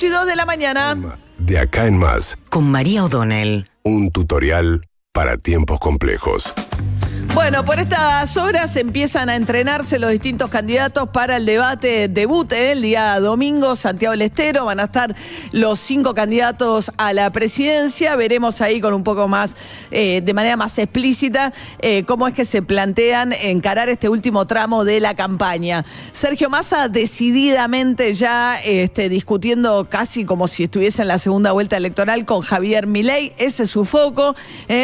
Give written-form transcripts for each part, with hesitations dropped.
Y 2 de la mañana. De acá en más. Con María O'Donnell. Un tutorial para tiempos complejos. Bueno, por estas horas empiezan a entrenarse los distintos candidatos para el debate debut el día domingo, Santiago del Estero. Van a estar los 5 candidatos a la presidencia. Veremos ahí con un poco más, de manera más explícita, cómo es que se plantean encarar este último tramo de la campaña. Sergio Massa decididamente ya discutiendo casi como si estuviese en la segunda vuelta electoral con Javier Milei. Ese es su foco,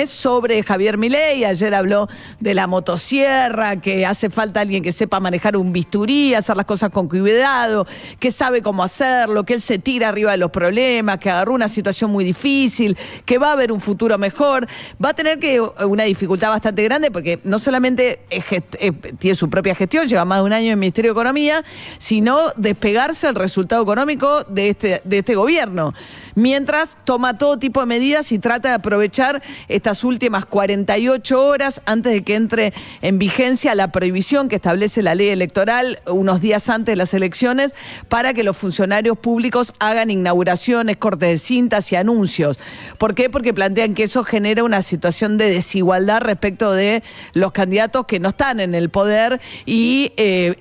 sobre Javier Milei. Ayer habló de la motosierra, que hace falta alguien que sepa manejar un bisturí, hacer las cosas con cuidado, que sabe cómo hacerlo, que él se tira arriba de los problemas, que agarró una situación muy difícil, que va a haber un futuro mejor. Va a tener una dificultad bastante grande porque no solamente tiene su propia gestión, lleva más de un año en el Ministerio de Economía, sino despegarse del resultado económico de este gobierno. Mientras toma todo tipo de medidas y trata de aprovechar estas últimas 48 horas antes de que entre en vigencia la prohibición que establece la ley electoral unos días antes de las elecciones para que los funcionarios públicos hagan inauguraciones, cortes de cintas y anuncios. ¿Por qué? Porque plantean que eso genera una situación de desigualdad respecto de los candidatos que no están en el poder y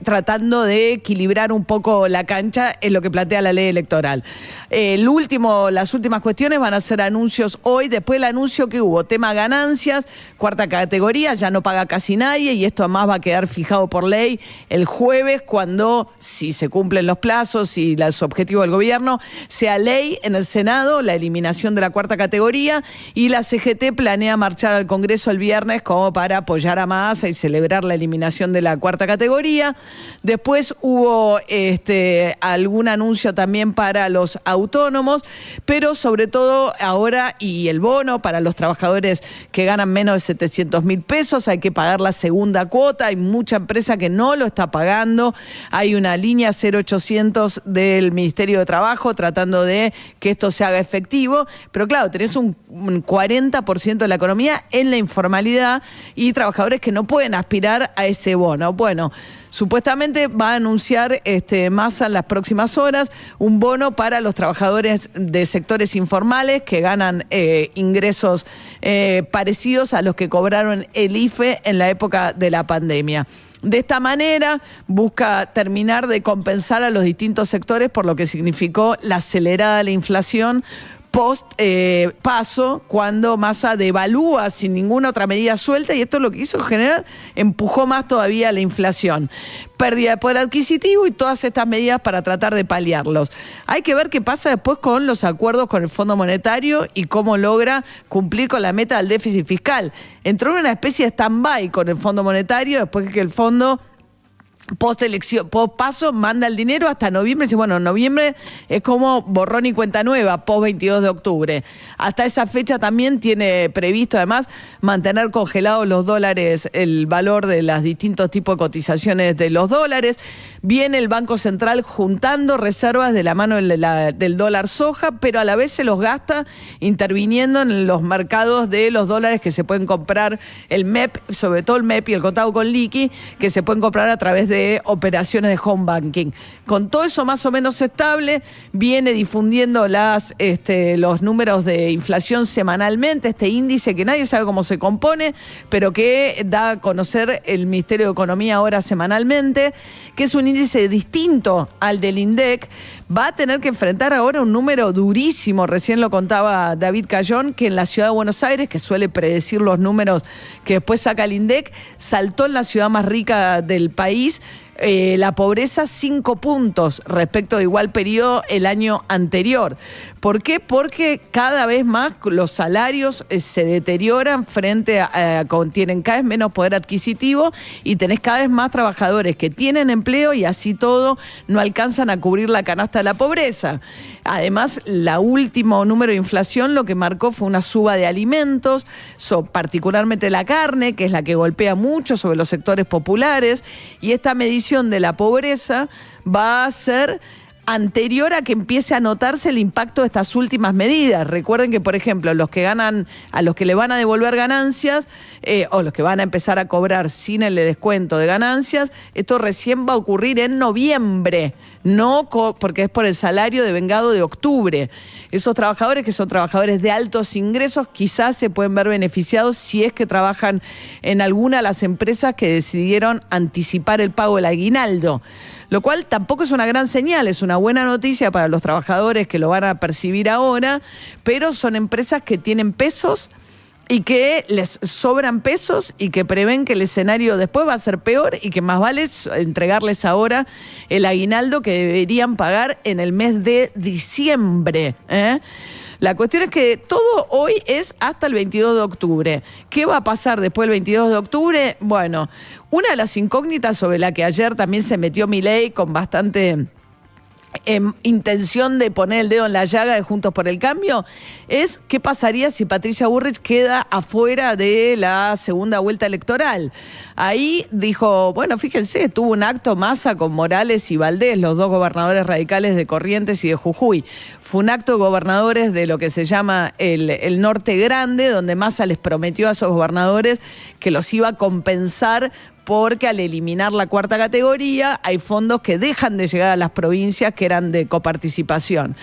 tratando de equilibrar un poco la cancha es lo que plantea la ley electoral. Las últimas cuestiones van a ser anuncios hoy, después del anuncio que hubo, tema ganancias, cuarta categoría, ya no paga casi nadie y esto además va a quedar fijado por ley el jueves cuando, si se cumplen los plazos y los objetivos del gobierno, sea ley en el Senado la eliminación de la cuarta categoría y la CGT planea marchar al Congreso el viernes como para apoyar a Massa y celebrar la eliminación de la cuarta categoría. Después hubo algún anuncio también para los autónomos, pero sobre todo ahora y el bono para los trabajadores que ganan menos de 700.000 pesos, hay que pagar la segunda cuota, hay mucha empresa que no lo está pagando, hay una línea 0800 del Ministerio de Trabajo tratando de que esto se haga efectivo, pero claro, tenés un 40% de la economía en la informalidad y trabajadores que no pueden aspirar a ese bono. Bueno, supuestamente va a anunciar Massa en las próximas horas un bono para los trabajadores de sectores informales que ganan ingresos parecidos a los que cobraron el IFE en la época de la pandemia. De esta manera busca terminar de compensar a los distintos sectores por lo que significó la acelerada de la inflación post-paso, cuando Massa devalúa sin ninguna otra medida suelta, y esto es lo que hizo generar, empujó más todavía la inflación. Pérdida de poder adquisitivo y todas estas medidas para tratar de paliarlos. Hay que ver qué pasa después con los acuerdos con el Fondo Monetario y cómo logra cumplir con la meta del déficit fiscal. Entró en una especie de stand-by con el Fondo Monetario después que el fondo post-paso manda el dinero hasta noviembre. Dice, bueno, noviembre es como borrón y cuenta nueva, post-22 de octubre. Hasta esa fecha también tiene previsto, además, mantener congelados los dólares, el valor de los distintos tipos de cotizaciones de los dólares. Viene el Banco Central juntando reservas de la mano del dólar soja, pero a la vez se los gasta interviniendo en los mercados de los dólares que se pueden comprar, el MEP, sobre todo el MEP y el contado con liqui, que se pueden comprar a través de operaciones de home banking. Con todo eso más o menos estable, viene difundiendo los números de inflación semanalmente, este índice que nadie sabe cómo se compone, pero que da a conocer el Ministerio de Economía ahora semanalmente, que es un índice distinto al del INDEC. Va a tener que enfrentar ahora un número durísimo, recién lo contaba David Cayón, que en la ciudad de Buenos Aires, que suele predecir los números que después saca el INDEC, saltó en la ciudad más rica del país la pobreza 5 puntos respecto de igual periodo el año anterior. ¿Por qué? Porque cada vez más los salarios se deterioran tienen cada vez menos poder adquisitivo y tenés cada vez más trabajadores que tienen empleo y así todo no alcanzan a cubrir la canasta de la pobreza. Además, la último número de inflación lo que marcó fue una suba de alimentos, particularmente la carne, que es la que golpea mucho sobre los sectores populares, y esta medición de la pobreza va a ser anterior a que empiece a notarse el impacto de estas últimas medidas. Recuerden que, por ejemplo, a los que le van a devolver ganancias o los que van a empezar a cobrar sin el descuento de ganancias, esto recién va a ocurrir en noviembre. no porque es por el salario devengado de octubre. Esos trabajadores que son trabajadores de altos ingresos quizás se pueden ver beneficiados si es que trabajan en alguna de las empresas que decidieron anticipar el pago del aguinaldo, lo cual tampoco es una gran señal, es una buena noticia para los trabajadores que lo van a percibir ahora, pero son empresas que tienen pesos y que les sobran pesos y que prevén que el escenario después va a ser peor y que más vale entregarles ahora el aguinaldo que deberían pagar en el mes de diciembre, ¿eh? La cuestión es que todo hoy es hasta el 22 de octubre. ¿Qué va a pasar después del 22 de octubre? Bueno, una de las incógnitas sobre la que ayer también se metió Milei con bastante intención de poner el dedo en la llaga de Juntos por el Cambio, es qué pasaría si Patricia Bullrich queda afuera de la segunda vuelta electoral. Ahí dijo, bueno, fíjense, tuvo un acto Massa con Morales y Valdés, los dos gobernadores radicales de Corrientes y de Jujuy. Fue un acto de gobernadores de lo que se llama el Norte Grande, donde Massa les prometió a esos gobernadores que los iba a compensar porque al eliminar la cuarta categoría hay fondos que dejan de llegar a las provincias que eran de coparticipación.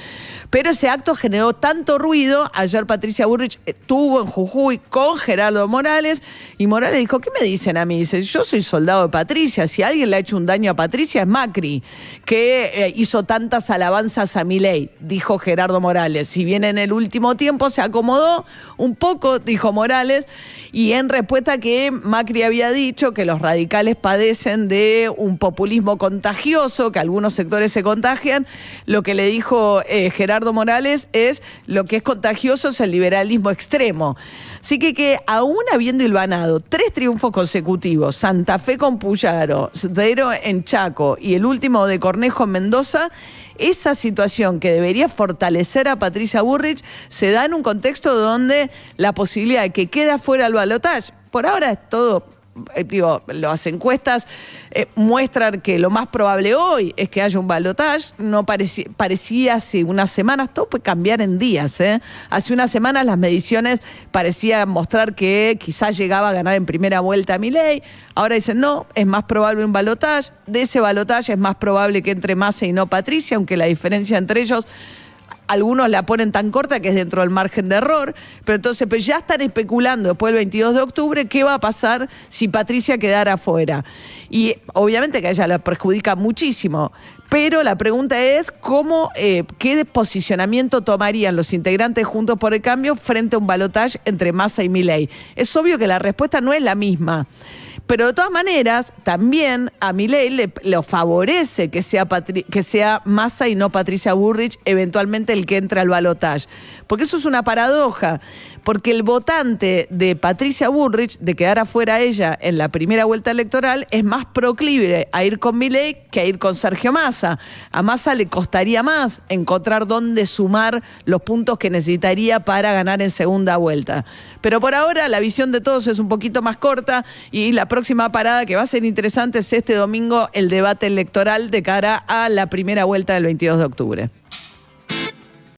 Pero ese acto generó tanto ruido, ayer Patricia Bullrich estuvo en Jujuy con Gerardo Morales y Morales dijo, ¿qué me dicen a mí? Dice, yo soy soldado de Patricia, si alguien le ha hecho un daño a Patricia es Macri, que hizo tantas alabanzas a Milei, dijo Gerardo Morales. Si bien en el último tiempo se acomodó un poco, dijo Morales, y en respuesta que Macri había dicho que los radicales padecen de un populismo contagioso, que algunos sectores se contagian, lo que le dijo Gerardo Morales es lo que es contagioso es el liberalismo extremo. Así que aún habiendo hilvanado 3 triunfos consecutivos, Santa Fe con Puyaro, Cedero en Chaco y el último de Cornejo en Mendoza, esa situación que debería fortalecer a Patricia Bullrich se da en un contexto donde la posibilidad de que quede fuera el balotaje, por ahora es todo. Las encuestas muestran que lo más probable hoy es que haya un balotaje. No parecía hace unas semanas, todo puede cambiar en días, ¿eh? Hace unas semanas las mediciones parecían mostrar que quizás llegaba a ganar en primera vuelta a Milei. Ahora dicen no, es más probable un balotaje. De ese balotaje es más probable que entre Massa y no Patricia, aunque la diferencia entre ellos algunos la ponen tan corta que es dentro del margen de error, pero entonces pues ya están especulando después del 22 de octubre qué va a pasar si Patricia quedara afuera. Y obviamente que a ella la perjudica muchísimo, pero la pregunta es qué posicionamiento tomarían los integrantes Juntos por el Cambio frente a un balotaje entre Massa y Milei. Es obvio que la respuesta no es la misma. Pero de todas maneras, también a Milei le favorece que sea Massa y no Patricia Bullrich eventualmente el que entre al balotaje. Porque eso es una paradoja. Porque el votante de Patricia Bullrich, de quedar afuera ella en la primera vuelta electoral, es más proclive a ir con Milei que a ir con Sergio Massa. A Massa le costaría más encontrar dónde sumar los puntos que necesitaría para ganar en segunda vuelta. Pero por ahora la visión de todos es un poquito más corta y la próxima parada que va a ser interesante es este domingo el debate electoral de cara a la primera vuelta del 22 de octubre.